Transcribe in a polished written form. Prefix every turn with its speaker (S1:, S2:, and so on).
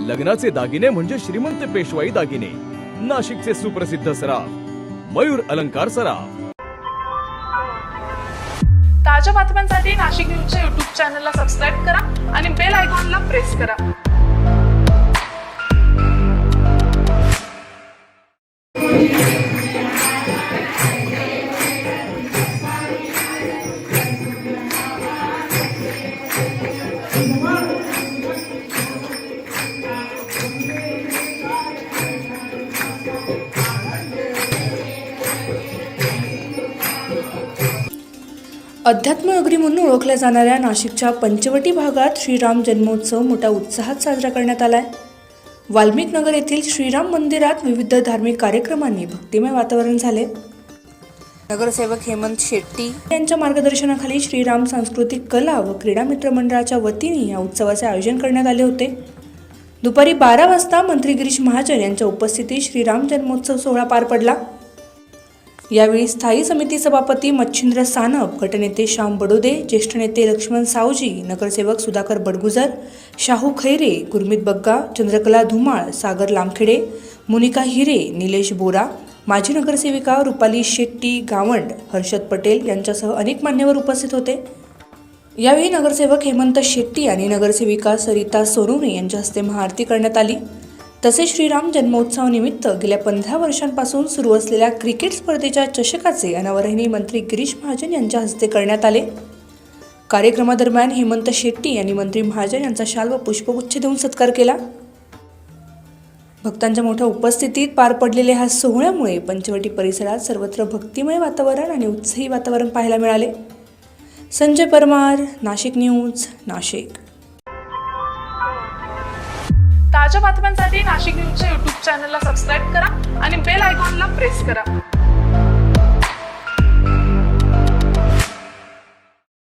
S1: लग्नाचे दागिने म्हणजे श्रीमंत पेशवाई दागिने, नाशिकचे सुप्रसिद्ध सराफ मयूर अलंकार सराफ।
S2: ताज्या बातम्यांसाठी नाशिक न्यूजच्या YouTube चॅनलला सबस्क्राईब करा आणि बेल आयकॉनला प्रेस करा।
S3: अध्यात्मनगरी म्हणून ओळखल्या जाणाऱ्या नाशिकच्या पंचवटी भागात श्रीराम जन्मोत्सव मोठ्या उत्साहात साजरा करण्यात आलाय। वाल्मिक नगर येथील श्रीराम मंदिरात विविध धार्मिक कार्यक्रमांनी भक्तिमय वातावरण झाले। नगरसेवक हेमंत शेट्टी यांच्या मार्गदर्शनाखाली श्रीराम सांस्कृतिक कला व क्रीडा मित्र मंडळाच्या वतीने या उत्सवाचे आयोजन करण्यात आले होते। दुपारी 12 वाजता मंत्री गिरीश महाजन यांच्या उपस्थितीत श्रीराम जन्मोत्सव सोहळा पार पडला। यावेळी स्थायी समिती सभापती मच्छिंद्र सानप, गटनेते श्याम बडोदे, ज्येष्ठ नेते लक्ष्मण सावजी, नगरसेवक सुधाकर बडगुजर, शाहू खैरे, गुरमीत बग्गा, चंद्रकला धुमाळ, सागर लामखेडे, मोनिका हिरे, निलेश बोरा, माजी नगरसेविका रुपाली शेट्टी गावंड, हर्षद पटेल यांच्यासह अनेक मान्यवर उपस्थित होते। यावेळी नगरसेवक हेमंत शेट्टी आणि नगरसेविका सरिता सोनवणे यांच्या हस्ते महाआरती करण्यात आली। तसेच श्रीराम जन्मोत्सवानिमित्त गेल्या 15 वर्षांपासून सुरू असलेल्या क्रिकेट स्पर्धेच्या चषकाचे अनावरणही मंत्री गिरीश महाजन यांच्या हस्ते करण्यात आले। कार्यक्रमादरम्यान हेमंत शेट्टी यांनी मंत्री महाजन यांचा शाल व पुष्पगुच्छ देऊन सत्कार केला। भक्तांच्या मोठ्या उपस्थितीत पार पडलेल्या ह्या सोहळ्यामुळे पंचवटी परिसरात सर्वत्र भक्तिमय वातावरण आणि उत्साही वातावरण पाहायला मिळाले। संजय परमार, नाशिक न्यूज, नाशिक।
S2: ताज्या बातम्यांसाठी नाशिक न्यूजच्या YouTube चॅनलला सबस्क्राईब करा आणि बेल आयकॉनला प्रेस करा।